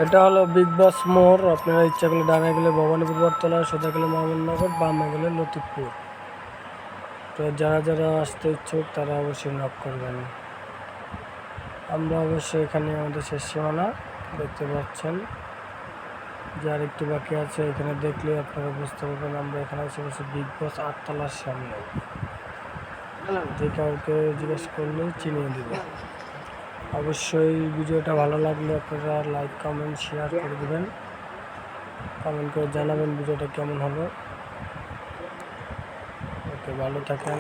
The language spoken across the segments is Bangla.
এটা হলো বিগ বস মোড়। আপনারা ইচ্ছা করলে ডানে গেলে ভবানীপুর বটতলা, সোজা গেলে মোহাম্মদনগর, বামে গেলে লতিফপুর। তো যারা যারা আসতে ইচ্ছুক তারা অবশ্যই নক করবেন। আমরা অবশ্যই এখানে আমাদের শেষ সীমানা দেখতে পাচ্ছেন, যার একটু বাকি আছে। এখানে দেখলে আপনারা বুঝতে পারবেন আমরা এখানে এসে বসে বিগ বস 8 তলার সামনে। যে কাউকে জিজ্ঞেস করলেই চিনিয়ে দেবে। অবশ্যই ভিডিওটা ভালো লাগলে আপনারা লাইক কমেন্ট শেয়ার করে দেবেন, কমেন্ট করে জানাবেন ভিডিওটা কেমন হলো। ওকে, ভালো থাকেন,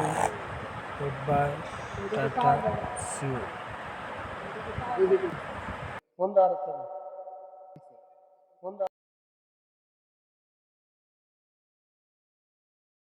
good bye, tata, see you.